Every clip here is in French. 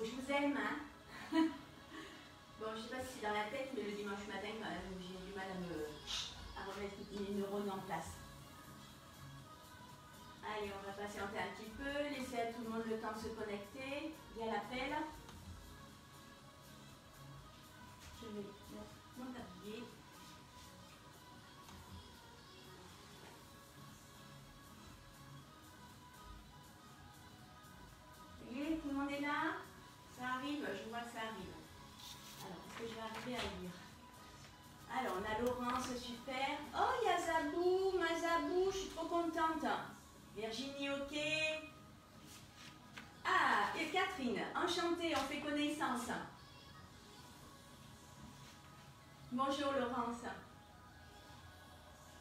faut que je vous aime, hein. Bon, je sais pas si c'est dans la tête, mais le dimanche matin, quand même, j'ai du mal à remettre toutes mes neurones en place. Allez, on va patienter un petit peu, laisser à tout le monde le temps de se connecter. Il y a l'appel. Je vais mettre mon tablier. Ça y est, tout le monde est là? Ça arrive, je vois que ça arrive. Alors, est-ce que je vais arriver à lire? Alors, on a Laurence, super. Oh, il y a Zabou, ma Zabou, je suis trop contente. Virginie, ok. Ah, et Catherine, enchantée, on fait connaissance. Bonjour Laurence.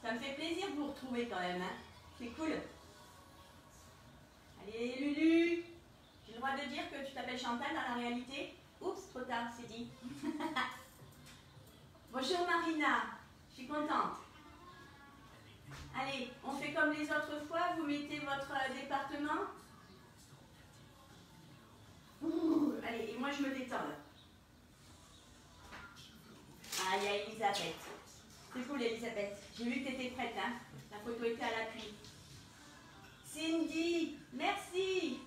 Ça me fait plaisir de vous retrouver quand même, hein. C'est cool. Allez, Lulu. J'ai le droit de dire que tu t'appelles Chantal dans la réalité? Oups, trop tard, c'est dit. Bonjour Marina, je suis contente. Allez, on fait comme les autres fois, vous mettez votre département. Ouh, allez, et moi je me détends là. Ah, il y a Elisabeth. C'est cool Elisabeth, j'ai vu que tu étais prête, hein. La photo était à l'appui. Cindy, merci.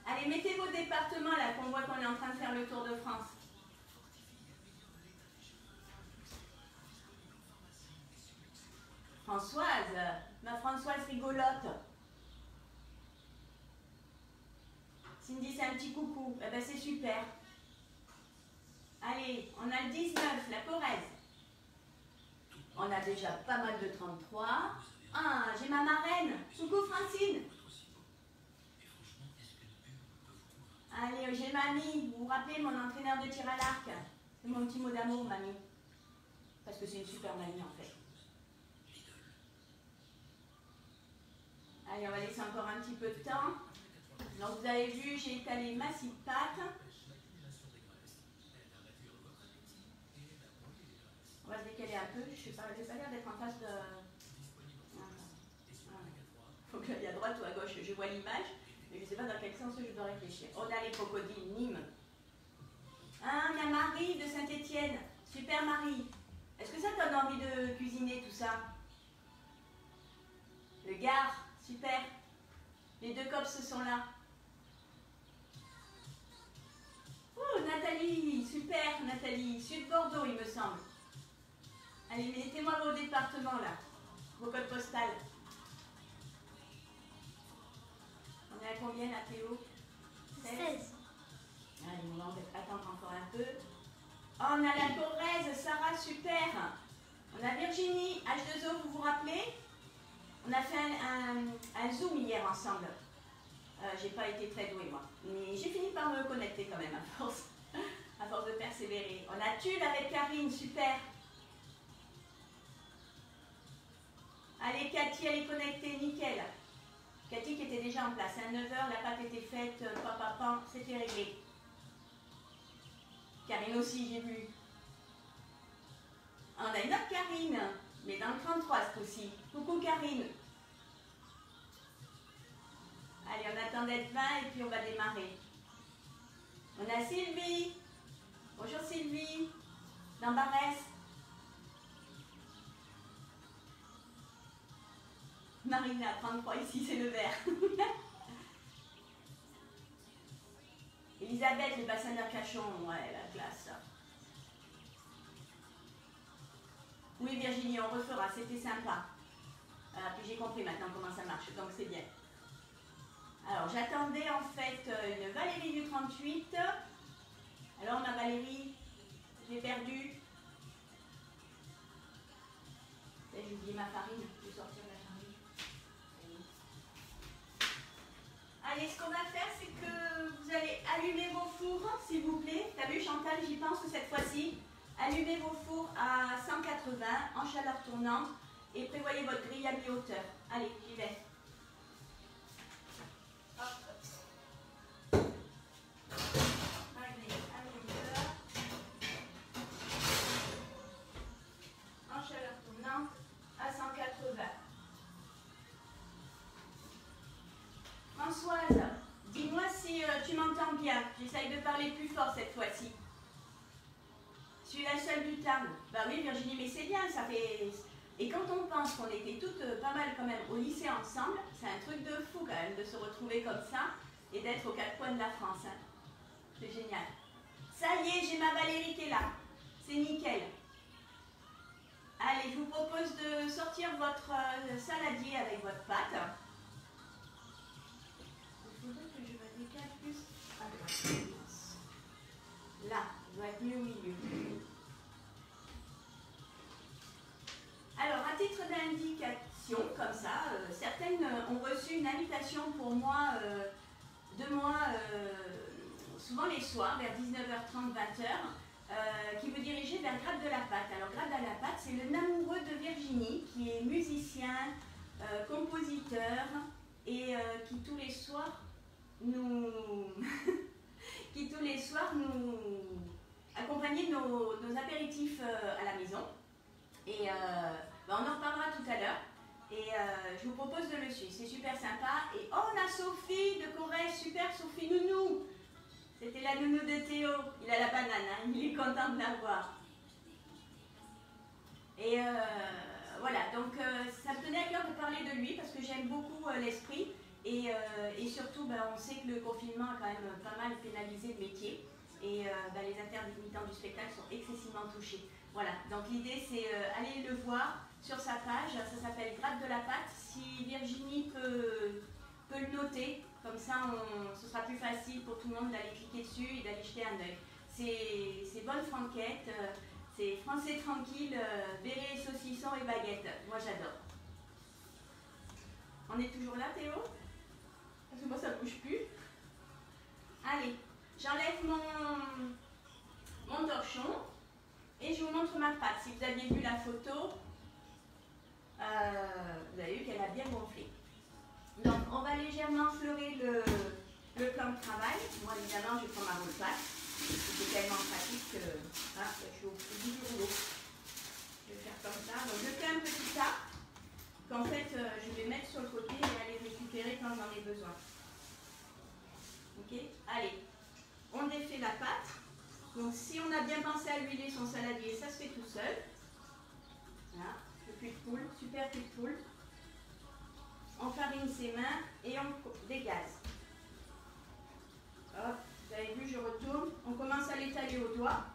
Allez, mettez vos départements là, qu'on voit qu'on est en train de faire le tour de France. Françoise, ma Françoise rigolote. Cindy, c'est un petit coucou. Eh ben, c'est super. Allez, on a le 19, la Corrèze. On a déjà pas mal de 33. Ah, j'ai ma marraine. Coucou Francine. Allez, j'ai mamie. Vous vous rappelez, mon entraîneur de tir à l'arc. C'est mon petit mot d'amour, mamie. Parce que c'est une super mamie, en fait. Allez, on va laisser encore un petit peu de temps. Donc, vous avez vu, j'ai étalé ma scie de pâte. On va se décaler un peu. Je n'ai pas l'air d'être en face de... Faut que j'aille à droite ou à gauche. Je vois l'image, mais je ne sais pas dans quel sens je dois réfléchir. On a les crocodiles, Nîmes. Ah, il y a Marie de Saint-Étienne. Super Marie. Est-ce que ça te donne envie de cuisiner tout ça? Le Gard, super. Les deux cops sont là. Oh, Nathalie, super Nathalie. Sud Bordeaux, il me semble. Allez, mettez-moi vos départements là. Vos codes postales. On est à combien là, Théo? 16. Allez, on va attendre encore un peu. Oh, on a la Corrèze, Sarah, super. On a Virginie, H2O, vous vous rappelez? On a fait un Zoom hier ensemble. J'ai pas été très douée, moi. Mais j'ai fini par me connecter quand même, à force de persévérer. On a Tulle avec Karine, super. Allez, Cathy, elle est connectée, nickel. Cathy qui était déjà en place. À 9h, la pâte était faite, papa, c'était réglé. Karine aussi, j'ai vu. On a une autre Karine, mais dans le 33 ce coup-ci. Coucou Karine. Allez, on attend d'être 20 et puis on va démarrer. On a Sylvie. Bonjour Sylvie. Dans Barès. Marina, 33 ici, c'est le vert. Elisabeth, le bassin d'Arcachon, ouais, la classe. Oui, Virginie, on refera, c'était sympa. Puis j'ai compris maintenant comment ça marche, donc c'est bien. Alors, j'attendais en fait une Valérie du 38. Alors, ma Valérie, j'ai perdu. J'ai oublié ma farine, je vais sortir la farine. Allez, ce qu'on va faire, c'est que vous allez allumer vos fours, s'il vous plaît. T'as vu, Chantal, j'y pense cette fois-ci. Allumez vos fours à 180 en chaleur tournante et prévoyez votre grille à mi-hauteur. Allez, j'y vais. Hop. Ma grille à mi-hauteur. En chaleur tournante à 180. Françoise, dis-moi si tu m'entends bien. bien. J'essaye de parler plus fort cette fois-ci. Je suis la seule du table. Bah oui, Virginie, mais c'est bien, ça fait... Et quand on pense qu'on était toutes pas mal quand même au lycée ensemble, c'est un truc de fou quand même de se retrouver comme ça et d'être aux quatre coins de la France. Hein. C'est génial. Ça y est, j'ai ma Valérie qui est là. C'est nickel. Allez, je vous propose de sortir votre saladier avec votre pâte. Il faudrait que je me décale plus. Là, je dois être mieux au milieu. Alors, à titre d'indication, comme ça, certaines ont reçu une invitation pour moi, souvent les soirs, vers 19h30, 20h, qui me dirigeait vers Grade de la Pâte. Alors, Grade de la Pâte, c'est le amoureux de Virginie, qui est musicien, compositeur, et qui tous les soirs nous... accompagnait nos apéritifs à la maison. Et on en reparlera tout à l'heure. Et je vous propose de le suivre. C'est super sympa. Et oh, on a Sophie de Corrèze. Super Sophie Nounou. C'était la nounou de Théo. Il a la banane. Hein. Il est content de la voir. Et voilà. Donc ça me tenait à cœur de parler de lui parce que j'aime beaucoup l'esprit. Et surtout, on sait que le confinement a quand même pas mal pénalisé le métier. Et les intermittents du spectacle sont excessivement touchés. Voilà, donc l'idée c'est aller le voir sur sa page, ça s'appelle Grade de la Pâte. Si Virginie peut le noter, comme ça ce sera plus facile pour tout le monde d'aller cliquer dessus et d'aller jeter un œil. C'est bonne franquette, c'est français tranquille, béret, saucisson et baguette. Moi j'adore. On est toujours là Théo? Parce que moi ça ne bouge plus. Allez, j'enlève mon torchon. Et je vous montre ma pâte. Si vous aviez vu la photo, vous avez vu qu'elle a bien gonflé. Donc, on va légèrement fleurer le plan de travail. Moi, évidemment, je prends ma roule pâte. C'est tellement pratique que je suis au bout du rouleau. Je vais faire comme ça. Donc, je fais un petit tas qu'en fait, je vais mettre sur le côté et aller récupérer quand j'en ai besoin. Ok? Allez, on défait la pâte. Donc si on a bien pensé à huiler son saladier, ça se fait tout seul. Voilà, le cul de poule, super cul de poule. On farine ses mains et on dégaze. Hop, vous avez vu, je retourne. On commence à l'étaler au doigt.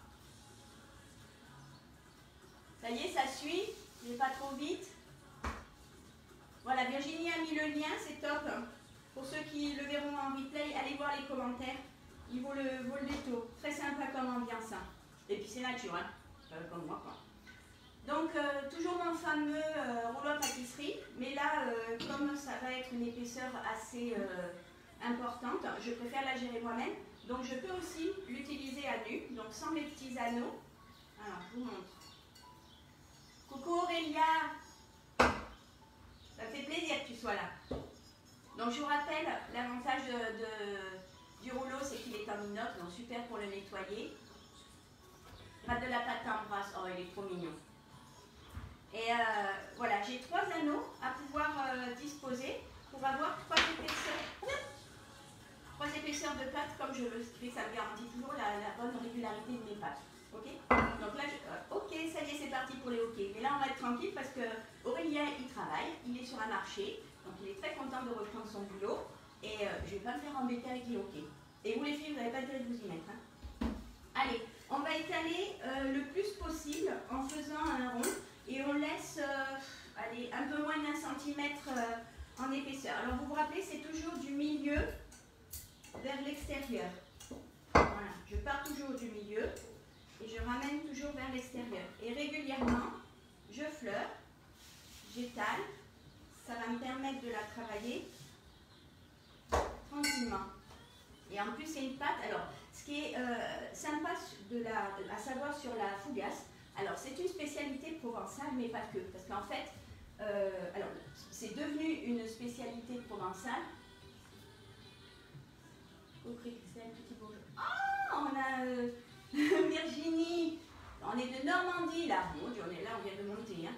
Ça y est, ça suit. Je vais pas trop vite. Voilà, Virginie a mis le lien, c'est top. Pour ceux qui le verront en replay, allez voir les commentaires. Il vaut le détour. Très sympa comme ambiance. Et puis c'est nature, hein. Comme moi, quoi. Donc, toujours mon fameux rouleau à pâtisserie. Mais là, comme ça va être une épaisseur assez importante, je préfère la gérer moi-même. Donc, je peux aussi l'utiliser à nu, donc sans mes petits anneaux. Alors, je vous montre. Coucou Aurélia. Ça me fait plaisir que tu sois là. Donc, je vous rappelle, l'avantage du rouleau, c'est qu'il est en inox, donc super pour le nettoyer. Grade de la Pâte t'embrasse. Oh, il est trop mignon. Et voilà, j'ai 3 anneaux à pouvoir disposer pour avoir 3 épaisseurs de pâte comme je le fais. Ça me garantit toujours la bonne régularité de mes pâtes. Ok? Donc là, ok, ça y est, c'est parti pour les hockey. Mais là, on va être tranquille parce que Aurélien, il travaille, il est sur un marché. Donc il est très content de reprendre son boulot. Et je ne vais pas me faire embêter avec les hockey. Et vous les filles, vous n'avez pas intérêt de vous y mettre. Hein. Allez, on va étaler le plus possible en faisant un rond. Et on laisse allez, un peu moins d'1 centimètre en épaisseur. Alors vous vous rappelez, c'est toujours du milieu vers l'extérieur. Voilà, je pars toujours du milieu et je ramène toujours vers l'extérieur. Et régulièrement, je fleure, j'étale. Ça va me permettre de la travailler tranquillement. Et en plus, c'est une pâte. Alors, ce qui est sympa à savoir sur la fougasse, alors c'est une spécialité provençale, mais pas que. Parce qu'en fait, alors c'est devenu une spécialité provençale. Oh, Christelle, petit bonjour. Oh, on a Virginie. On est de Normandie, là. Mon Dieu, on est là, on vient de monter. Hein.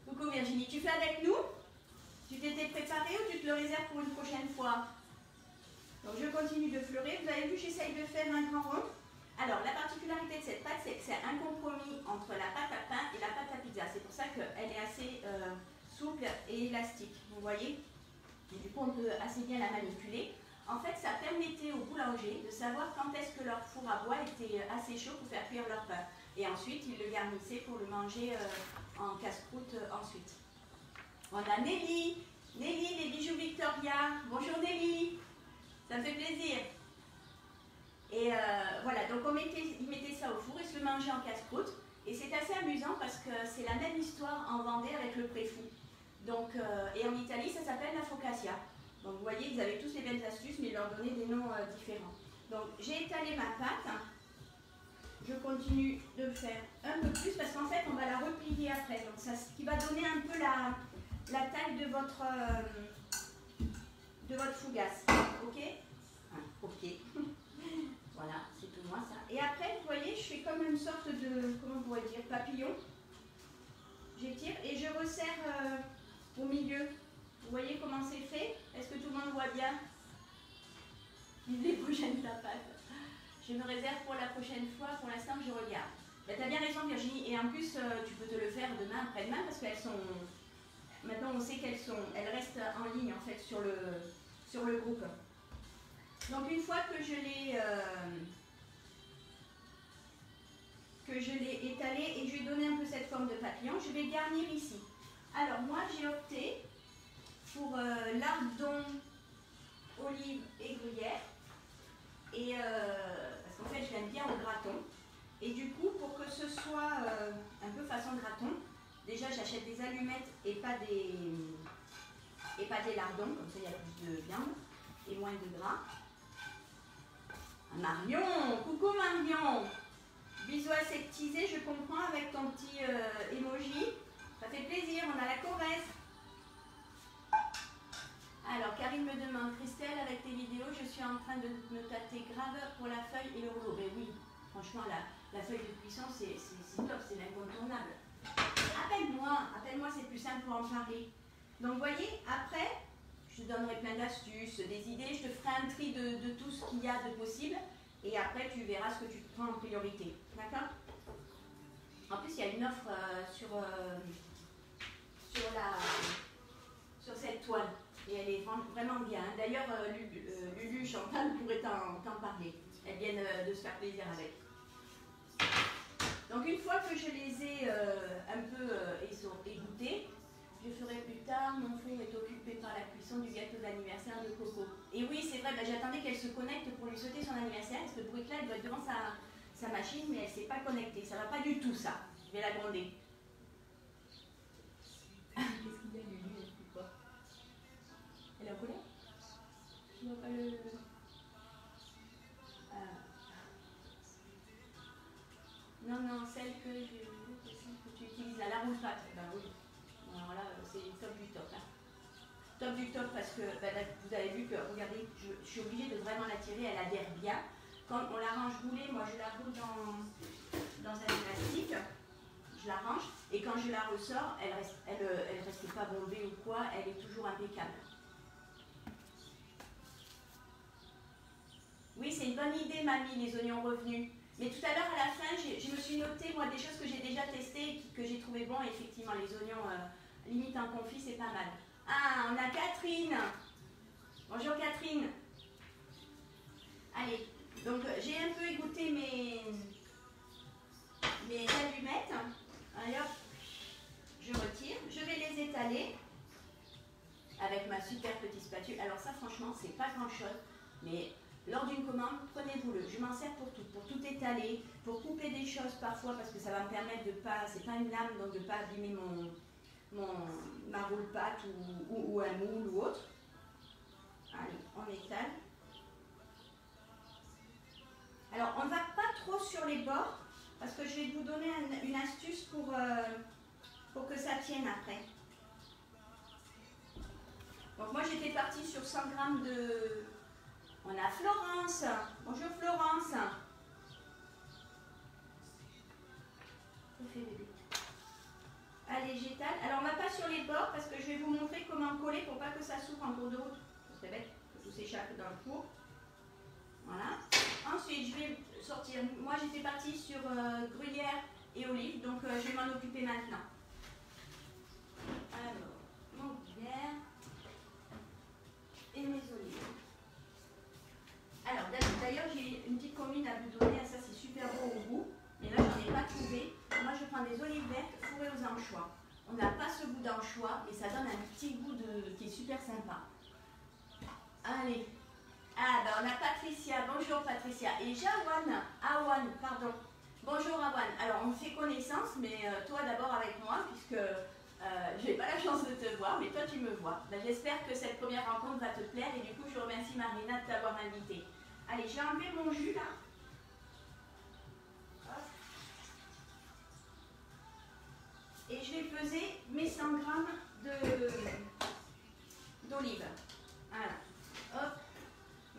Coucou Virginie, tu fais avec nous? Tu t'étais préparée ou tu te le réserves pour une prochaine fois? Donc je continue de fleurer. Vous avez vu, j'essaye de faire un grand rond. Alors la particularité de cette pâte, c'est que c'est un compromis entre la pâte à pain et la pâte à pizza. C'est pour ça qu'elle est assez souple et élastique. Vous voyez? Et du coup, on peut assez bien la manipuler. En fait, ça permettait aux boulangers de savoir quand est-ce que leur four à bois était assez chaud pour faire cuire leur pain. Et ensuite, ils le garnissaient pour le manger en casse-croûte ensuite. On a Nelly. Nelly, les bijoux Victoria. Bonjour Nelly. Ça me fait plaisir. Et voilà, donc ils mettaient ça au four et se le mangeaient en casse-croûte. Et c'est assez amusant parce que c'est la même histoire en Vendée avec le préfou. Donc, et en Italie, ça s'appelle la focaccia. Donc vous voyez, ils avaient tous les mêmes astuces, mais ils leur donnaient des noms différents. Donc j'ai étalé ma pâte. Je continue de faire un peu plus parce qu'en fait, on va la replier après. Donc ça, ce qui va donner un peu la taille de votre fougasse. Ok? Ok. Voilà, c'est tout moi ça. Et après, vous voyez, je fais comme une sorte de, comment on pourrait dire, papillon. J'étire et je resserre au milieu. Vous voyez comment c'est fait? Est-ce que tout le monde voit bien? Les prochaines tapates. Je me réserve pour la prochaine fois. Pour l'instant, je regarde. Ben, tu as bien raison, Virginie. Et en plus, tu peux te le faire demain, après-demain, parce qu'elles sont... Maintenant, on sait qu'elles sont... Elles restent en ligne, en fait, sur le groupe. Donc, une fois que je l'ai étalé et que je lui ai donné un peu cette forme de papillon, je vais garnir ici. Alors, moi, j'ai opté pour lardon, olive et gruyère. Et parce qu'en fait, je l'aime bien au graton. Et du coup, pour que ce soit un peu façon graton, déjà j'achète des allumettes et pas des lardons, comme ça il y a plus de viande et moins de gras. Marion, coucou Marion. Bisous aseptisés, je comprends avec ton petit emoji. Ça fait plaisir, on a la Corrèze. Alors, Karine me demande, Christelle, avec tes vidéos, je suis en train de me tâter grave pour la feuille et le rouleau. Ben oui, franchement, la feuille de cuisson, c'est top, c'est l'incontournable. Appelle-moi, c'est plus simple pour en parler. Donc, vous voyez, après, je te donnerai plein d'astuces, des idées, je te ferai un tri de tout ce qu'il y a de possible. Et après, tu verras ce que tu prends en priorité. D'accord? En plus, il y a une offre sur cette toile. Et elle est vraiment bien. D'ailleurs, Lulu Chantal pourrait t'en parler. Elles viennent de se faire plaisir avec. Donc, une fois que je les ai un peu égouttés, je ferai plus tard. Mon four est occupé par la cuisson du gâteau d'anniversaire de Coco. Et oui, c'est vrai, j'attendais qu'elle se connecte pour lui souhaiter son anniversaire. Parce que le bruit là, elle doit être devant sa machine, mais elle ne s'est pas connectée. Ça ne va pas du tout, ça. Je vais la gronder. Qu'est-ce qu'il y a, Lulu? Elle fait quoi? Elle est en colère? Je vois pas le... Non, celle que tu utilises là, la roule pâte. Ben oui. Alors là, c'est top du top. Hein. Top du top parce que vous avez vu que, regardez, je suis obligée de vraiment la tirer, elle adhère bien. Quand on la range roulée, moi je la roule dans un élastique. Je la range et quand je la ressors, elle reste pas bombée ou quoi, elle est toujours impeccable. Oui, c'est une bonne idée, mamie, les oignons revenus. Mais tout à l'heure, à la fin, je me suis noté, moi, des choses que j'ai déjà testées et que j'ai trouvé bon. Effectivement, les oignons, limite en confit, c'est pas mal. Ah, on a Catherine. Bonjour, Catherine. Allez, donc j'ai un peu égoutté mes allumettes. Allez hop, je retire. Je vais les étaler avec ma super petite spatule. Alors ça, franchement, c'est pas grand-chose, mais... Lors d'une commande, prenez-vous-le. Je m'en sers pour tout étaler, pour couper des choses parfois parce que ça va me permettre de pas, c'est pas une lame donc de pas abîmer ma roule pâte ou un moule ou autre. Allez, on étale. Alors on ne va pas trop sur les bords parce que je vais vous donner une astuce pour que ça tienne après. Donc moi j'étais partie sur 100 g de... On a Florence. Bonjour Florence. Bébé. Allez, j'étale. Alors on ne va pas sur les bords parce que je vais vous montrer comment coller pour pas que ça souffre en cours de route. Ce serait bête que tout s'échappe dans le four. Voilà. Ensuite, je vais sortir. Moi, j'étais partie sur gruyère et olive, donc je vais m'en occuper maintenant. Alors, mon gruyère et mes olives. Alors, d'ailleurs, j'ai une petite combine à vous donner. Ça, c'est super beau au goût. Mais là, j'en ai pas trouvé. Moi, je prends des olives vertes fourrées aux anchois. On n'a pas ce goût d'anchois et ça donne un petit goût qui est super sympa. Allez. Ah, ben on a Patricia. Bonjour Patricia. Et Jawan. Awan, pardon. Bonjour Awan. Alors, on fait connaissance, mais toi d'abord avec moi, puisque je n'ai pas la chance de te voir, mais toi tu me vois. Ben, j'espère que cette première rencontre va te plaire et du coup, je remercie Marina de t'avoir invitée. Allez, je vais enlever mon jus là. Et je vais peser mes 100 grammes d'olive. Voilà. Hop.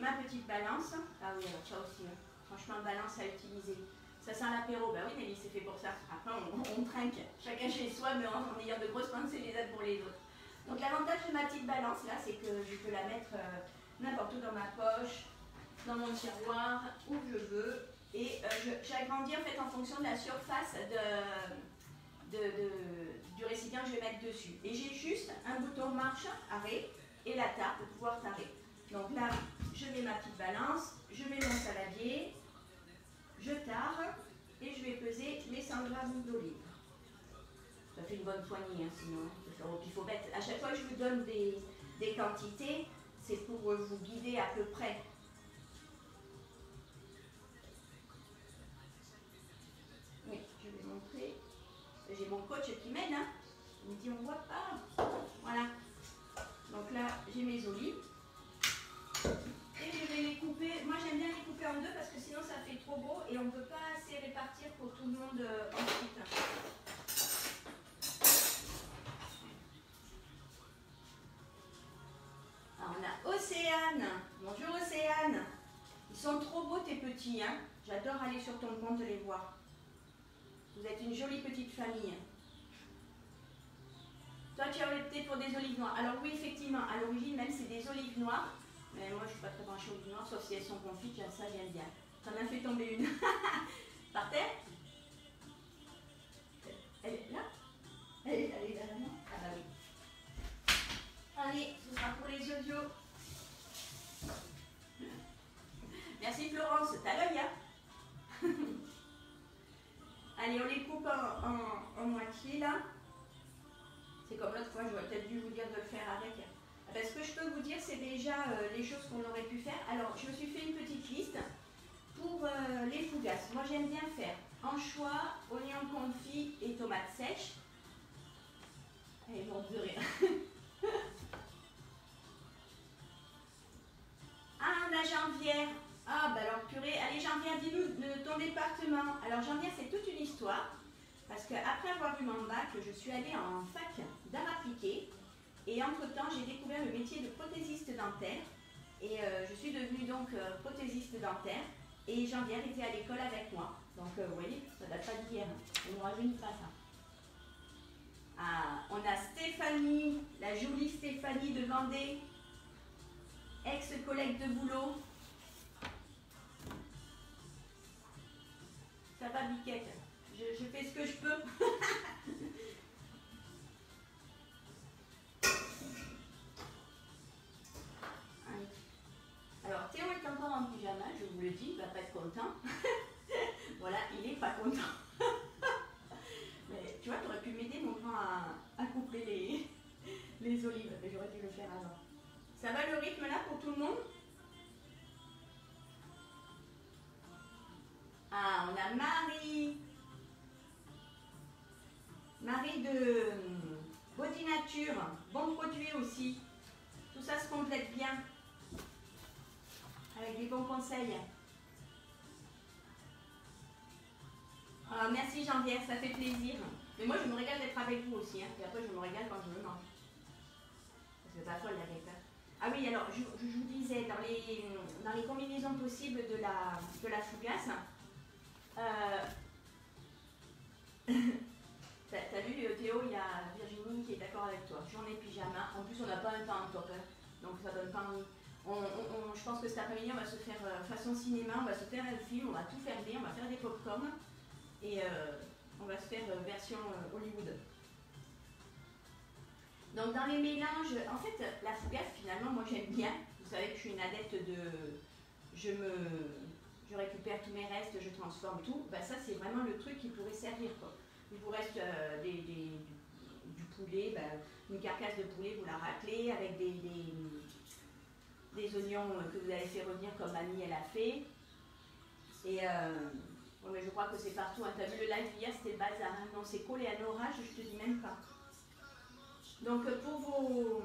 Ma petite balance. Ah oui, alors ça aussi, hein. Franchement, balance à utiliser. Ça sent l'apéro. Ben oui, Nelly, c'est fait pour ça. Après, on trinque. Chacun chez soi, mais en ayant de grosses pensées les uns pour les autres. Donc, l'avantage de ma petite balance, là, c'est que je peux la mettre n'importe où dans ma poche, dans mon tiroir, où je veux. Et j'agrandis en fait en fonction de la surface du récipient que je vais mettre dessus. Et j'ai juste un bouton marche, arrêt, et la tare pour pouvoir tarer. Donc là, je mets ma petite balance, je mets mon saladier, je tare, et je vais peser mes 100 grammes d'olive. Ça fait une bonne poignée, hein, sinon. Il faut mettre, à chaque fois que je vous donne des quantités, c'est pour vous guider à peu près. Oui, je vais montrer. J'ai mon coach qui m'aide, hein. Il me dit on voit pas. Voilà. Donc là, j'ai mes olives. Et je vais les couper. Moi, j'aime bien les couper en deux parce que sinon, ça fait trop beau et on ne peut pas assez répartir pour tout le monde ensuite. Alors, on a Océane. Bonjour Océane. Ils sont trop beaux tes petits, hein. J'adore aller sur ton compte les voir. Vous êtes une jolie petite famille. Toi, tu as opté pour des olives noires. Alors oui, effectivement, à l'origine, même, c'est des olives noires. Mais moi, je ne suis pas très branchée olives noires, sauf si elles sont confites, ça, j'aime bien. T'en as fait tomber une. Par terre? Elle est là? Elle est là, non? Ah bah oui. Allez, ce sera pour les yeux. Merci Florence, t'as l'œil, hein? Allez, on les coupe en moitié, là. C'est comme l'autre fois, j'aurais peut-être dû vous dire de le faire avec. Ben, ce que je peux vous dire, c'est déjà les choses qu'on aurait pu faire. Alors, je me suis fait une petite liste pour les fougasses. Moi, j'aime bien faire anchois, oignons confits et tomates sèches. Allez, bon, de rire. Ah, on a Geneviève. Ah, ben alors, purée. Allez, Geneviève, dis-nous de ton département. Alors, Geneviève, c'est toute une histoire. Parce qu'après avoir eu mon bac, je suis allée en fac d'art appliqué. Et entre-temps, j'ai découvert le métier de prothésiste dentaire. Et je suis devenue donc prothésiste dentaire. Et Geneviève était à l'école avec moi. Donc, vous voyez, ça date pas d'hier. On ne rajeunit pas ça. Ah, on a Stéphanie, la jolie Stéphanie de Vendée, ex-collègue de boulot. Ça va, Biquette? Je fais ce que je peux. Alors, Théo est encore en pyjama, je vous le dis, il ne va pas être content. Voilà, il n'est pas content. Mais tu vois, tu aurais pu m'aider, mon grand, à couper les olives. Mais j'aurais dû le faire avant. Ça va le rythme là pour tout le monde? Ah, on a Marie. Marie de Body Nature. Bon produit aussi. Tout ça se complète bien. Avec des bons conseils. Ah, merci Geneviève, ça fait plaisir. Mais moi, je me régale d'être avec vous aussi. Hein. Et après, je me régale quand je me mange. C'est pas folle la guêpe. Ah oui, alors, je vous disais, dans les combinaisons possibles de la fougasse, t'as vu, Théo, il y a Virginie qui est d'accord avec toi. Journée pyjama. En plus, on n'a pas un temps en top. Hein. Donc, ça donne pas envie. Je pense que cet après-midi, on va se faire façon cinéma, on va se faire un film, on va tout fermer, on va faire des pop-corn et on va se faire version Hollywood. Donc dans les mélanges, en fait, la fougasse, finalement, moi j'aime bien. Vous savez que je suis une adepte de... Je récupère tous mes restes, je transforme tout. Ben, ça, c'est vraiment le truc qui pourrait servir, quoi. Il vous reste du poulet, ben, une carcasse de poulet, vous la raclez avec des oignons que vous avez fait revenir comme Annie elle a fait. Et ouais, mais je crois que c'est partout. Hein. Tu as vu le live hier, c'était le bazar. Hein. Non, c'est collé à l'orage, je te dis même pas. Donc pour vos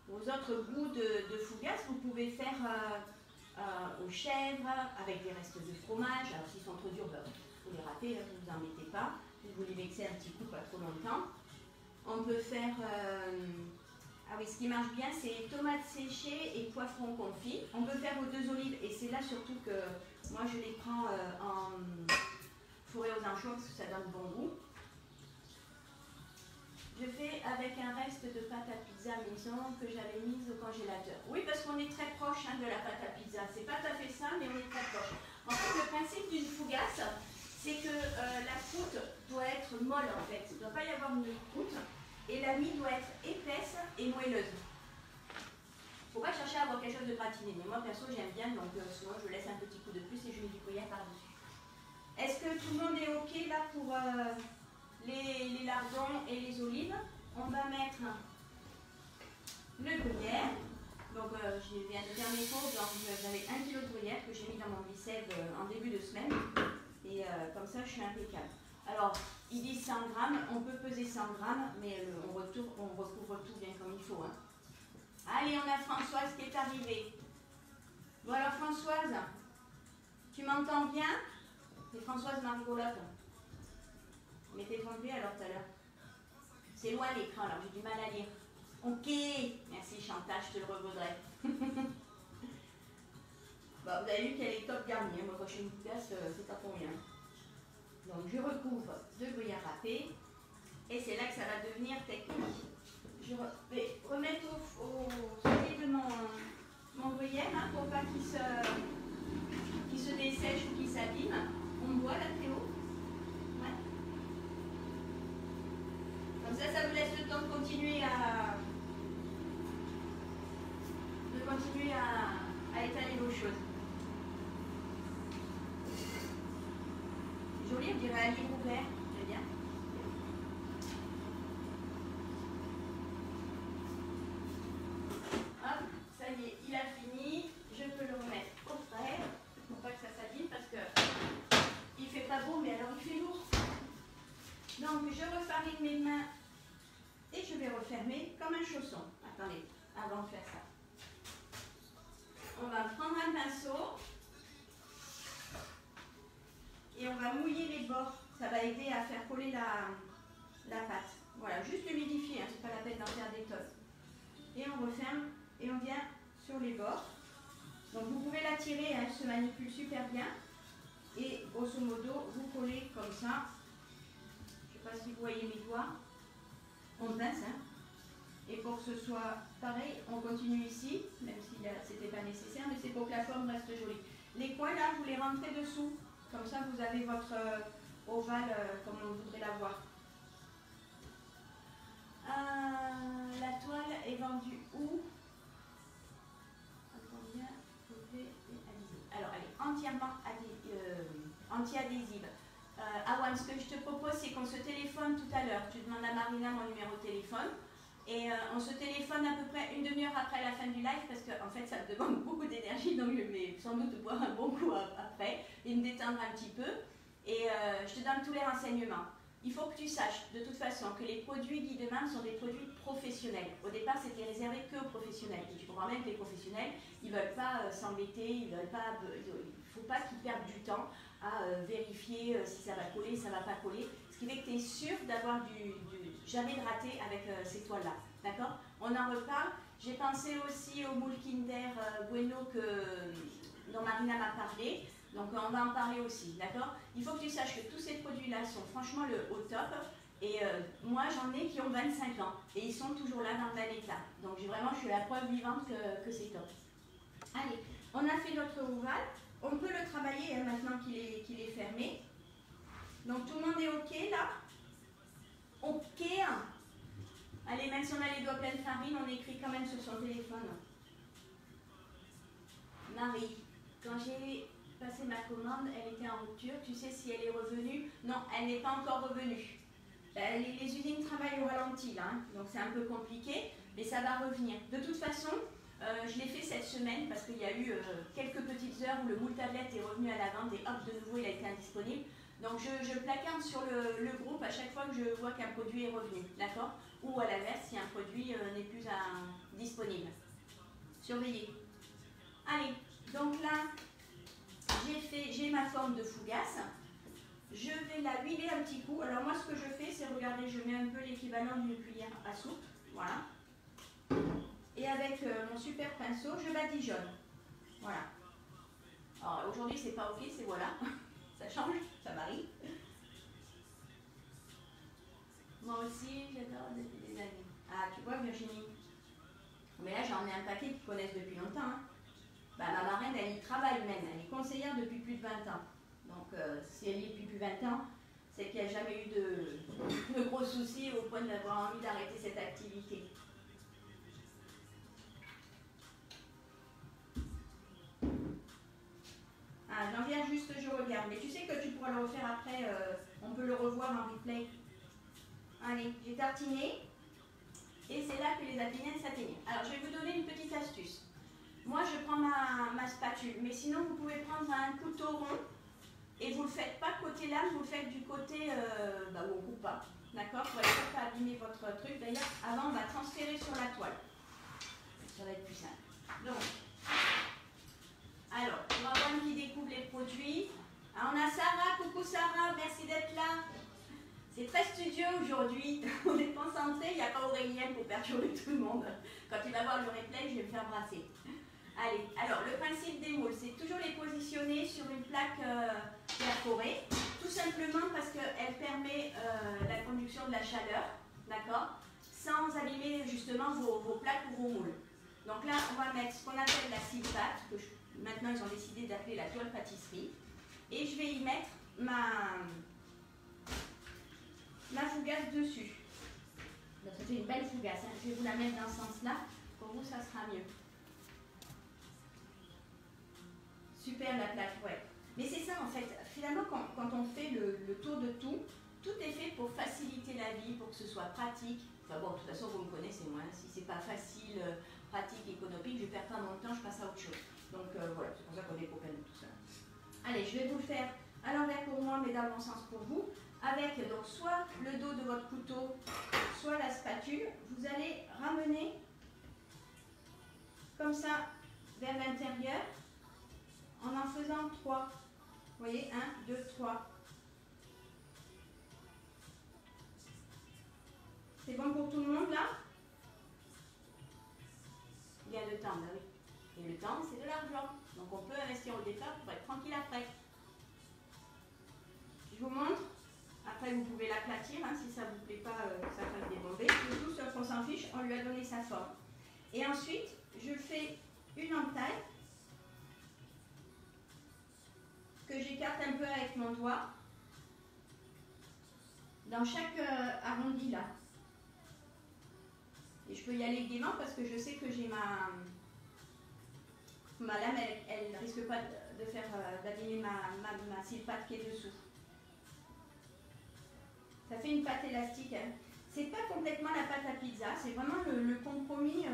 autres goûts de fougasse, vous pouvez faire aux chèvres avec des restes de fromage. Alors s'ils sont trop durs, ben, vous les râpez, hein, vous n'en mettez pas. Vous les mixez un petit coup, pas trop longtemps. On peut faire... ah oui, ce qui marche bien, c'est tomates séchées et poivrons confits. On peut faire aux 2 olives, et c'est là surtout que moi je les prends en fourré aux anchois parce que ça donne bon goût. Je fais avec un reste de pâte à pizza maison que j'avais mise au congélateur. Oui, parce qu'on est très proche hein, de la pâte à pizza. C'est pas tout à fait ça, mais on est très proche. En fait, le principe d'une fougasse, c'est que la croûte doit être molle en fait. Il ne doit pas y avoir une croûte. Et la mie doit être épaisse et moelleuse. Il ne faut pas chercher à avoir quelque chose de gratiné. Mais moi, perso, j'aime bien, donc souvent je laisse un petit coup de plus et je mets du gruyère par-dessus. Est-ce que tout le monde est OK là pour les lardons et les olives? On va mettre le gruyère. Donc, je viens de faire mes courses. J'avais 1 kg de gruyère que j'ai mis dans mon bicep en début de semaine. Et comme ça, je suis impeccable. Alors, il dit 100 grammes, on peut peser 100 grammes, mais on recouvre tout bien comme il faut. Hein. Allez, on a Françoise qui est arrivée. Bon alors Françoise, tu m'entends bien? C'est Françoise Margolotte. Mais t'es trompée alors tout à l'heure. C'est loin l'écran, alors j'ai du mal à lire. Ok, merci Chantal, je te le revaudrai. Bon, vous avez vu qu'elle est top garnie. Moi, quand je fais une fougasse, c'est pas pour rien. Donc je recouvre de gruyère râpée et c'est là que ça va devenir technique. Je vais remettre au sujet de mon gruyère hein, pour pas qu'il se dessèche ou qu'il s'abîme. On boit là Théo. Ouais. Comme ça vous laisse le temps de continuer à étaler vos choses. Joli, on dirait un livre ouvert, c'est bien. Hop, ça y est, il a fini. Je peux le remettre au frais pour pas que ça s'abîme parce que il fait pas beau, mais alors il fait lourd. Donc je refarine mes mains et je vais refermer comme un chausson. Attendez, avant de faire ça. On va prendre un pinceau. Et on va mouiller les bords, ça va aider à faire coller la pâte. Voilà, juste humidifier, hein, c'est pas la peine d'en faire des tonnes. Et on referme et on vient sur les bords. Donc vous pouvez la tirer, hein, elle se manipule super bien. Et grosso modo, vous collez comme ça. Je ne sais pas si vous voyez mes doigts. On pince, hein. Et pour que ce soit pareil, on continue ici, même si c'était pas nécessaire, mais c'est pour que la forme reste jolie. Les coins là, vous les rentrez dessous. Comme ça, vous avez votre ovale comme on voudrait l'avoir. La toile est vendue où? Combien? Alors, elle est entièrement anti-adhésive. Awan, ce que je te propose, c'est qu'on se téléphone tout à l'heure. Tu demandes à Marina mon numéro de téléphone. Et on se téléphone à peu près une demi-heure après la fin du live parce qu'en fait ça me demande beaucoup d'énergie, donc je vais sans doute boire un bon coup après et me détendre un petit peu. Et je te donne tous les renseignements. Il faut que tu saches de toute façon que les produits Guy de Marne sont des produits professionnels. Au départ c'était réservé que aux professionnels. Et tu comprends même que les professionnels, ils ne veulent pas s'embêter, il ne faut pas qu'ils perdent du temps à vérifier si ça va coller, ça ne va pas coller. Ce qui fait que tu es sûr d'avoir jamais de raté avec ces toiles-là. D'accord? On en reparle. J'ai pensé aussi au moule Kinder Bueno dont Marina m'a parlé. Donc on va en parler aussi. D'accord? Il faut que tu saches que tous ces produits-là sont franchement au top. Et moi, j'en ai qui ont 25 ans. Et ils sont toujours là dans le même état. Donc vraiment, je suis la preuve vivante que c'est top. Allez, on a fait notre ovale. On peut le travailler hein, maintenant qu'il est fermé. Donc tout le monde est OK là? OK. Allez, même si on a les doigts pleins de farine, on écrit quand même sur son téléphone. Marie, quand j'ai passé ma commande, elle était en rupture. Tu sais si elle est revenue? Non, elle n'est pas encore revenue. Les usines travaillent au ralenti là, hein, donc c'est un peu compliqué, mais ça va revenir. De toute façon, je l'ai fait cette semaine parce qu'il y a eu quelques petites heures où le moule tablette est revenu à la vente et hop, de nouveau il a été indisponible. Donc je placarde sur le groupe à chaque fois que je vois qu'un produit est revenu, d'accord? Ou à l'inverse, si un produit n'est plus disponible. Surveillez. Allez, donc là, j'ai ma forme de fougasse. Je vais la huiler un petit coup. Alors moi, ce que je fais, c'est, regardez, je mets un peu l'équivalent d'une cuillère à soupe. Voilà. Et avec mon super pinceau, je badigeonne. Voilà. Alors aujourd'hui, c'est pas OK, c'est voilà. Ça change, ça varie. Moi aussi, j'adore depuis des années. Ah, tu vois, Virginie. Mais là, j'en ai un paquet qui connaissent depuis longtemps. Hein. Bah, ma marraine, elle y travaille même. Elle est conseillère depuis plus de 20 ans. Donc, si elle y est depuis plus de 20 ans, c'est qu'il n'y a jamais eu de gros soucis au point d'avoir envie d'arrêter cette activité. Ah, j'en viens juste, je regarde. Mais tu sais que tu pourras le refaire après, on peut le revoir en replay. Allez, j'ai tartiné. Et c'est là que les abinets s'atteignent. Alors, je vais vous donner une petite astuce. Moi, je prends ma spatule. Mais sinon, vous pouvez prendre un couteau rond. Et vous ne le faites pas côté lame, vous le faites du côté où on coupe pas. D'accord? Pour être sûr de ne pas abîmer votre truc. D'ailleurs, avant, on va transférer sur la toile. Ça va être plus simple. Donc, alors, on va voir qui découvre les produits. Ah, on a Sarah. Coucou Sarah, merci d'être là. C'est très studieux aujourd'hui. On est concentré. Il n'y a pas Aurélien pour perturber tout le monde. Quand il va voir le replay, je vais me faire brasser. Allez, alors le principe des moules, c'est toujours les positionner sur une plaque perforée, tout simplement parce qu'elle permet la conduction de la chaleur, d'accord, sans abîmer justement vos plaques ou vos moules. Donc là, on va mettre ce qu'on appelle la scie pâte, que maintenant ils ont décidé d'appeler la toile pâtisserie, et je vais y mettre ma fougasse dessus. Donc, ça fait une belle fougasse, hein. Je vais vous la mettre dans ce sens-là, pour vous ça sera mieux. Super la plaque, ouais. Mais c'est ça en fait, finalement quand on fait le tour de tout, tout est fait pour faciliter la vie, pour que ce soit pratique. Enfin bon, de toute façon vous me connaissez moi, hein. Si c'est pas facile, pratique, économique, je perds pas mon temps, je passe à autre chose. Donc voilà, c'est pour ça qu'on est copains de tout ça. Allez, je vais vous le faire à l'envers pour moi, mais dans le bon sens pour vous. Avec donc soit le dos de votre couteau, soit la spatule, vous allez ramener comme ça vers l'intérieur. En faisant 3. Vous voyez, 1, 2, 3. C'est bon pour tout le monde là? Il y a le temps, bah oui. Et le temps, c'est de l'argent. Donc on peut investir au départ pour être tranquille après. Je vous montre. Après, vous pouvez l'aplatir, hein, si ça ne vous plaît pas, ça va débomber. Le tout, sauf qu'on s'en fiche, on lui a donné sa forme. Et ensuite, je fais une entaille que j'écarte un peu avec mon doigt dans chaque arrondi là. Et je peux y aller gaiement parce que je sais que j'ai ma lame, elle ne risque pas de faire d'abîmer ma scie pâte qui est dessous. Ça fait une pâte élastique. Hein. C'est pas complètement la pâte à pizza, c'est vraiment le compromis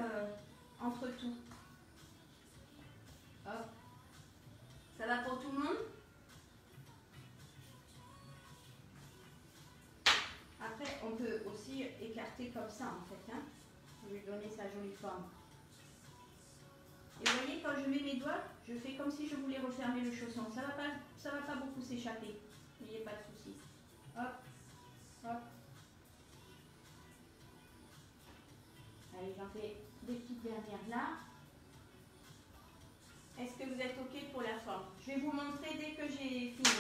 entre tout. Hop. Ça va pour tout le monde? Après, on peut aussi écarter comme ça en fait, hein, pour lui donner sa jolie forme. Et vous voyez, quand je mets mes doigts, je fais comme si je voulais refermer le chausson. Ça va pas beaucoup s'échapper. N'ayez pas de soucis. Hop, hop. Allez, j'en fais des petites dernières là. Est-ce que vous êtes OK pour la forme? Je vais vous montrer dès que j'ai fini.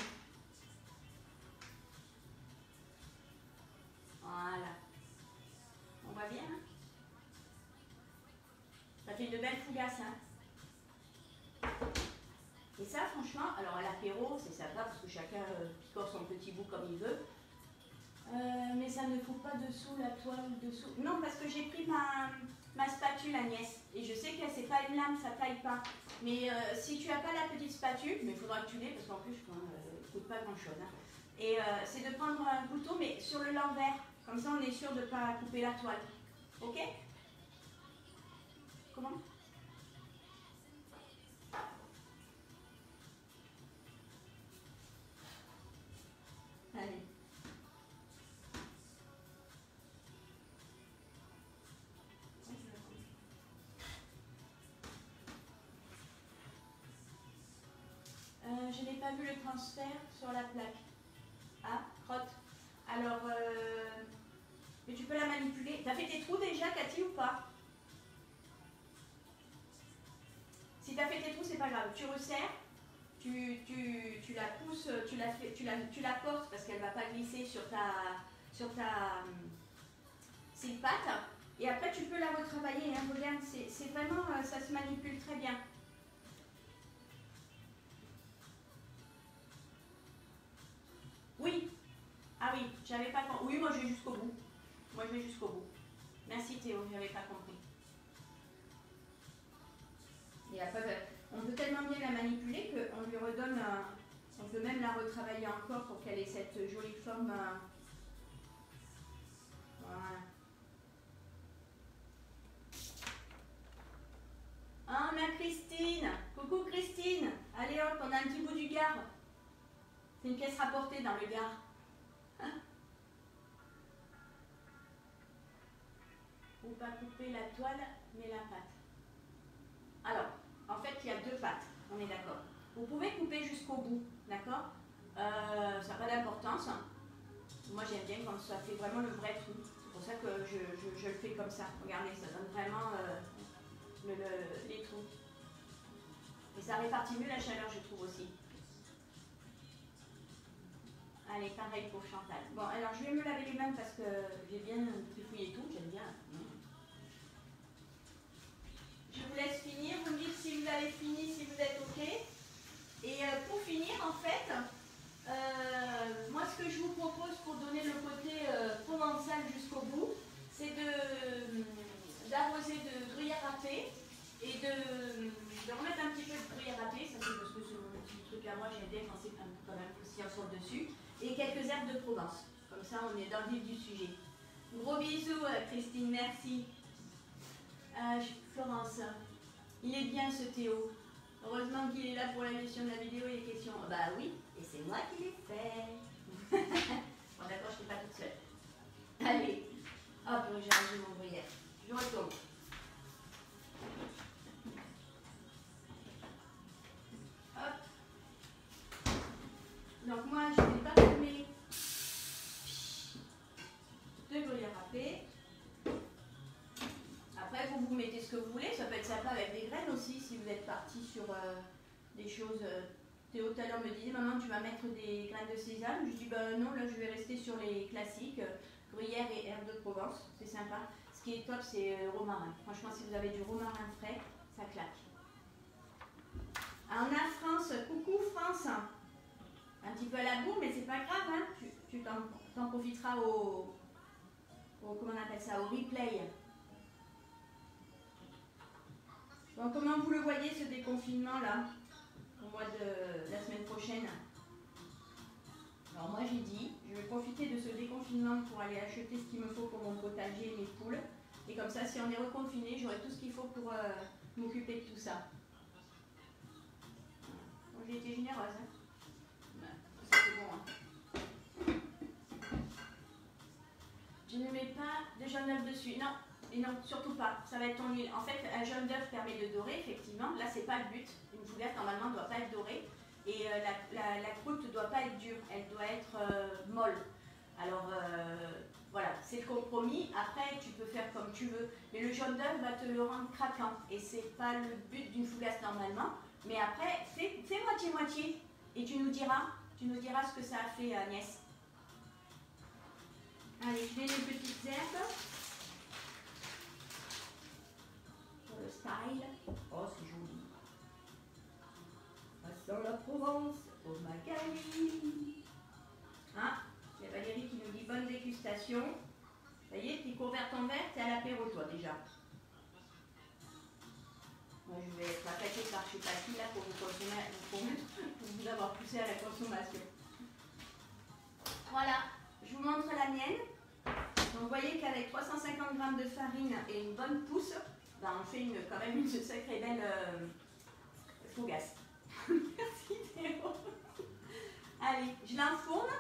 bien, hein? Ça fait de belles fougasses, hein? Et ça, franchement, alors à l'apéro, c'est sympa parce que chacun picore son petit bout comme il veut. Mais ça ne fout pas dessous la toile, dessous. Non, parce que j'ai pris ma spatule, Agnès. Et je sais que c'est pas une lame, ça taille pas. Mais si tu n'as pas la petite spatule, mais il faudra que tu l'aies parce qu'en plus, je ne coûte pas grand chose. Hein. Et c'est de prendre un couteau, mais sur le l'envers. Comme ça, on est sûr de ne pas couper la toile. Ok? Comment? Allez. Je n'ai pas vu le transfert sur la plaque. Ah, crotte. Alors, mais tu peux la manipuler. T'as fait tes trous déjà, Cathy, ou pas? Si t'as fait tes trous, c'est pas grave. Tu resserres, tu la pousses, tu la portes parce qu'elle va pas glisser sur ta patte. Et après, tu peux la retravailler. Hein. Regarde, c'est vraiment, ça se manipule très bien. Oui. Ah oui, j'avais pas compris. Oui, moi je vais jusqu'au bout. Moi je vais jusqu'au bout. Merci Théo, j'avais pas compris. Et après, on peut tellement bien la manipuler qu'on lui redonne, on peut même la retravailler encore pour qu'elle ait cette jolie forme. Voilà. Ah, ma Christine. Coucou Christine. Allez hop, on a un petit bout du Gard. C'est une pièce rapportée dans le Gard. Hein? Faut pas couper la toile, mais la pâte. Alors, en fait, il y a deux pattes, on est d'accord. Vous pouvez couper jusqu'au bout, d'accord? Ça n'a pas d'importance. Moi, j'aime bien quand ça fait vraiment le vrai trou. C'est pour ça que je le fais comme ça. Regardez, ça donne vraiment les trous. Et ça répartit mieux la chaleur, je trouve aussi. Allez, pareil pour Chantal. Bon, alors je vais me laver les mains parce que j'ai bien fouillé tout, j'aime bien. Je vous laisse finir, vous me dites si vous avez fini, si vous êtes OK. Et pour finir, en fait, moi ce que je vous propose pour donner le côté provençal jusqu'au bout, c'est d'arroser de gruyère râpée et de remettre un petit peu de gruyère râpée, ça c'est parce que c'est mon petit truc à moi, j'aime bien quand c'est quand même croustillant sur le dessus, et quelques herbes de Provence. Comme ça, on est dans le vif du sujet. Gros bisous, Christine, merci. Florence, il est bien ce Théo. Heureusement qu'il est là pour la gestion de la vidéo et les questions. Bah oui, et c'est moi qui l'ai fait. Bon d'accord, je ne suis pas toute seule. Allez, hop, j'ai rangé mon gruyère. Je retourne. Hop. Donc moi, je vais parfumer de gruyère râpée. Après, vous mettez ce que vous voulez. Ça peut être sympa avec des graines aussi, si vous êtes parti sur des choses. Théo tout à l'heure me disait, maman, tu vas mettre des graines de sésame. Je dis, bah non, là, je vais rester sur les classiques, gruyère et herbes de Provence. C'est sympa. Ce qui est top, c'est romarin. Franchement, si vous avez du romarin frais, ça claque. Ah, on a France. Coucou France. Un petit peu à la bourre, mais c'est pas grave. Hein. Tu t'en profiteras comment on appelle ça, au replay. Bon, comment vous le voyez ce déconfinement-là, au mois de la semaine prochaine? Alors moi j'ai dit, je vais profiter de ce déconfinement pour aller acheter ce qu'il me faut pour mon potager et mes poules. Et comme ça, si on est reconfiné, j'aurai tout ce qu'il faut pour m'occuper de tout ça. Bon, j'ai été généreuse. Hein. Ça c'est bon. Hein. Je ne mets pas de jaune d'œuf dessus. Non. Et non, surtout pas, ça va être ton huile. En fait, un jaune d'œuf permet de dorer, effectivement. Là, c'est pas le but. Une fougasse, normalement, ne doit pas être dorée. Et la croûte ne doit pas être dure, elle doit être molle. Alors, voilà, c'est le compromis. Après, tu peux faire comme tu veux. Mais le jaune d'œuf va te le rendre craquant. Et c'est pas le but d'une fougasse, normalement. Mais après, fais moitié-moitié. Et tu nous diras ce que ça a fait, Agnès. Allez, je mets les petites herbes. réponse. Oh Magali. Hein, il y a Valérie qui nous dit bonne dégustation. Ça y est, tu cours vers ton verre, t'es à l'apéro toi déjà. Moi je vais être attaquée par je sais pas qui là pour vous consommer, pour vous avoir poussé à la consommation. Voilà, je vous montre la mienne. Donc vous voyez qu'avec 350 g de farine et une bonne pousse, ben, on fait quand même une sacrée belle fougasse. Merci Théo. Allez, je l'enfourne.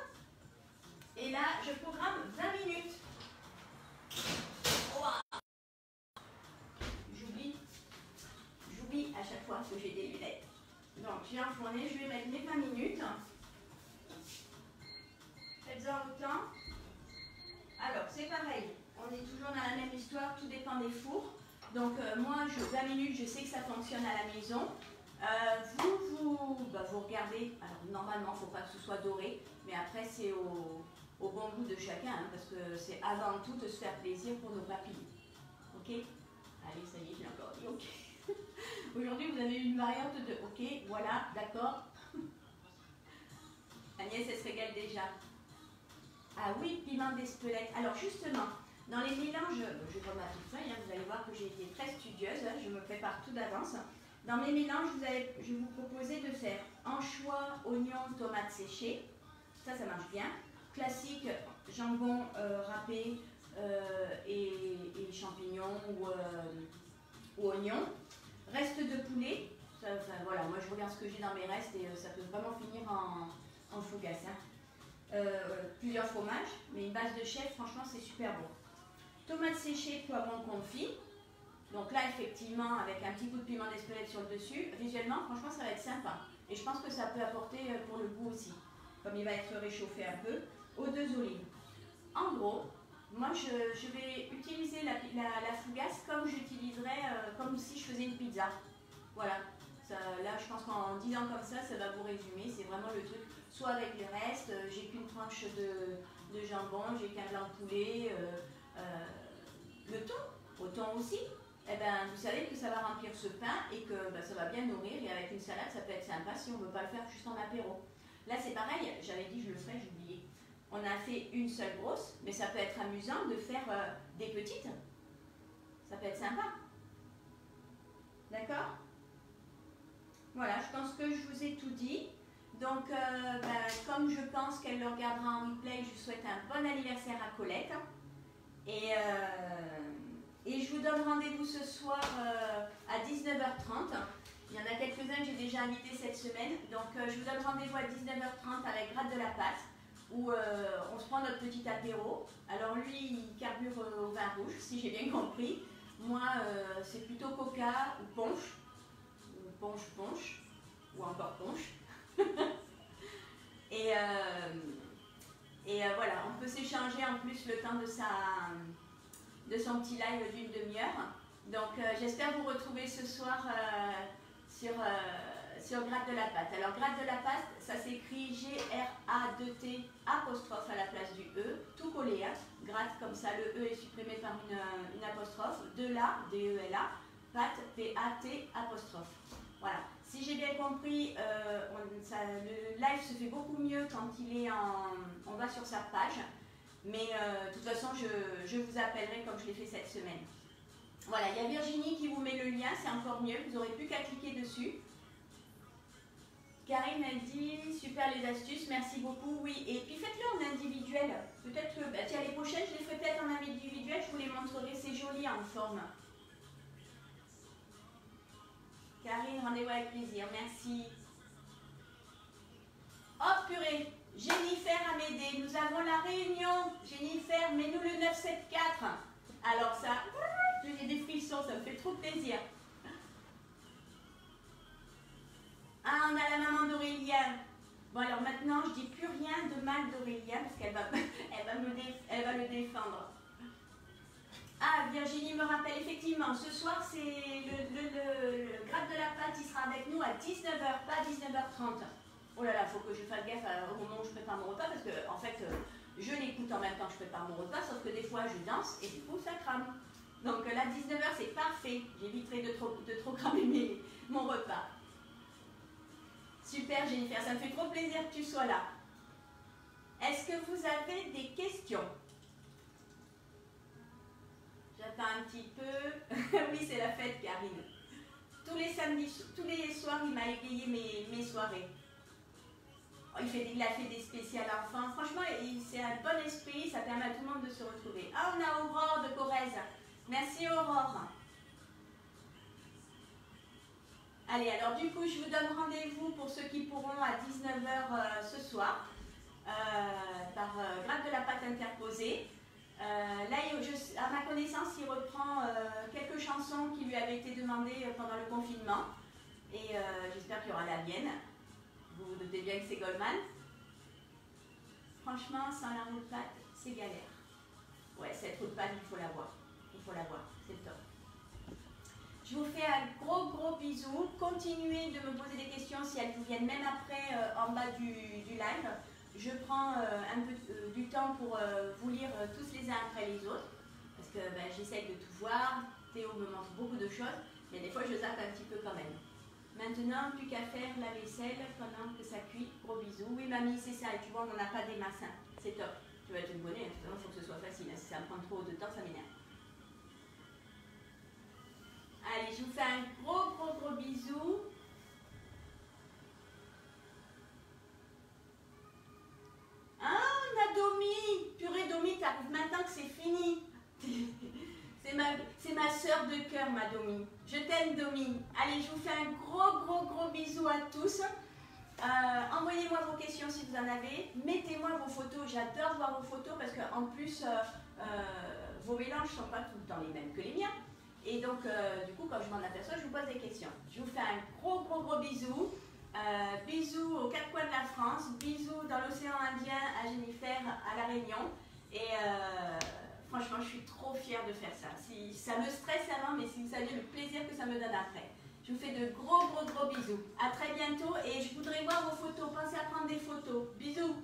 Et là, je programme 20 minutes. Wow. J'oublie à chaque fois que j'ai des lunettes. Donc j'ai enfourné, je vais mettre mes 20 minutes. Faites-en autant. Alors, c'est pareil, on est toujours dans la même histoire, tout dépend des fours. Donc, moi, 20 minutes, je sais que ça fonctionne à la maison. Vous regardez, alors normalement, il ne faut pas que ce soit doré, mais après, c'est au bon goût de chacun, hein, parce que c'est avant tout de se faire plaisir pour nos papilles. Ok? Allez, ça y est, je l'ai encore dit, ok. Aujourd'hui, vous avez une variante de ok, voilà, d'accord. Agnès, elle se régale déjà. Ah oui, piment d'Espelette. Alors justement, dans les mélanges, je vois ma petite feuille, hein, vous allez voir que j'ai été très studieuse, hein, je me prépare tout d'avance. Dans mes mélanges, je vais vous proposer de faire anchois, oignons, tomates séchées. Ça marche bien. Classique, jambon râpé et champignons ou oignons. Reste de poulet. Voilà, moi je regarde ce que j'ai dans mes restes et ça peut vraiment finir en fougasse. Hein. Plusieurs fromages, mais une base de chèvre, franchement, c'est super bon. Tomates séchées, poivrons confits. Donc là, effectivement, avec un petit coup de piment d'Espelette sur le dessus, visuellement, franchement, ça va être sympa. Et je pense que ça peut apporter pour le goût aussi, comme il va être réchauffé un peu, aux 2 olives. En gros, moi, je vais utiliser la fougasse comme j'utiliserais, comme si je faisais une pizza. Voilà. Là, je pense qu'en disant comme ça va vous résumer. C'est vraiment le truc, soit avec le reste, j'ai qu'une tranche de jambon, j'ai qu'un blanc de poulet, le thon, au thon aussi. Eh ben, vous savez que ça va remplir ce pain et que ça va bien nourrir. Et avec une salade, ça peut être sympa si on ne veut pas le faire juste en apéro. Là, c'est pareil, j'avais dit je le ferais, j'ai oublié. On a fait une seule grosse, mais ça peut être amusant de faire des petites. Ça peut être sympa. D'accord ? Voilà, je pense que je vous ai tout dit. Donc, comme je pense qu'elle le regardera en replay, je vous souhaite un bon anniversaire à Colette. Et je vous donne rendez-vous ce soir à 19h30. Il y en a quelques-uns que j'ai déjà invités cette semaine. Donc, je vous donne rendez-vous à 19h30 avec Gratte de la Pâte, où on se prend notre petit apéro. Alors, lui, il carbure au vin rouge, si j'ai bien compris. Moi, c'est plutôt coca ou punch. Punch, ou encore punch. et voilà, on peut s'échanger en plus le temps de son petit live d'une demi-heure. Donc j'espère vous retrouver ce soir sur Gratte de la Pâte. Alors Gratte de la Pâte, ça s'écrit G-R-A-2-T apostrophe à la place du E, tout collé, hein. Gratte comme ça, le E est supprimé par une apostrophe, de la, D-E-L-A, pâte, P-A-T apostrophe. Voilà. Si j'ai bien compris, le live se fait beaucoup mieux quand on va sur sa page. Mais de toute façon, je vous appellerai comme je l'ai fait cette semaine. Voilà, il y a Virginie qui vous met le lien, c'est encore mieux. Vous n'aurez plus qu'à cliquer dessus. Karine a dit, super les astuces, merci beaucoup. Oui, et puis faites-le en individuel. Peut-être que, tiens, les prochaines, je les ferai peut-être en individuel, je vous les montrerai, c'est joli en forme. Karine, rendez-vous avec plaisir, merci. Oh purée, Jennifer a m'aidé, nous avons la réunion. Jennifer, mets-nous le 974. Alors ça, j'ai des frissons, ça me fait trop plaisir. Ah, on a la maman d'Aurélien. Bon alors maintenant, je dis plus rien de mal d'Aurélien parce qu'elle va le défendre. Ah, Virginie me rappelle, effectivement, ce soir, c'est le Gratte de la Pâte, il sera avec nous à 19h, pas 19h30. Oh là là, il faut que je fasse gaffe au moment où je prépare mon repas, parce que, en fait, je l'écoute en même temps que je prépare mon repas, sauf que des fois, je danse et du coup, ça crame. Donc là, 19h, c'est parfait. J'éviterai de trop cramer mon repas. Super Jennifer, ça me fait trop plaisir que tu sois là. Est-ce que vous avez des questions? J'attends un petit peu. Oui, c'est la fête, Karine. Tous les samedis, tous les soirs, il m'a égayé mes soirées. Oh, il a fait des spéciales enfants. Franchement, c'est un bon esprit, ça permet à tout le monde de se retrouver. Ah, on a Aurore de Corrèze. Merci Aurore. Allez, alors du coup, je vous donne rendez-vous pour ceux qui pourront à 19 h ce soir, par grade de la pâte interposée. Là, à ma connaissance, il reprend quelques chansons qui lui avaient été demandées pendant le confinement. Et j'espère qu'il y aura la mienne. Vous vous doutez bien que c'est Goldman. Franchement, sans la roue de pâte, c'est galère. Ouais, cette roue de pâte, il faut la voir. Il faut la voir, c'est le top. Je vous fais un gros bisou. Continuez de me poser des questions si elles vous viennent, même après en bas du live. Je prends un peu du temps pour vous lire tous les uns après les autres. Parce que j'essaye de tout voir. Théo me montre beaucoup de choses. Mais des fois, je zappe un petit peu quand même. Maintenant, plus qu'à faire la vaisselle pendant que ça cuit. Gros bisous. Oui, mamie, c'est ça. Et tu vois, on n'en a pas des masses. C'est top. Tu vas être une bonne. Il faut que ce soit facile. Si ça me prend trop de temps, ça m'énerve. Allez, je vous fais un gros bisou. Ah, Nadomi! Purée, Domi, t'arrives maintenant que c'est fini. C'est ma soeur de cœur, ma Domi. Je t'aime, Domi. Allez, je vous fais un gros bisou à tous. Envoyez-moi vos questions si vous en avez. Mettez-moi vos photos. J'adore voir vos photos parce qu'en plus, vos mélanges ne sont pas tout le temps les mêmes que les miens. Et donc, du coup, quand je m'en aperçois, je vous pose des questions. Je vous fais un gros bisou. Bisous aux quatre coins de la France. Bisous dans l'océan Indien à Jennifer, à La Réunion. Et franchement, je suis trop fière de faire ça. Ça me stresse avant, mais si vous saviez le plaisir que ça me donne après. Je vous fais de gros bisous. À très bientôt et je voudrais voir vos photos. Pensez à prendre des photos. Bisous.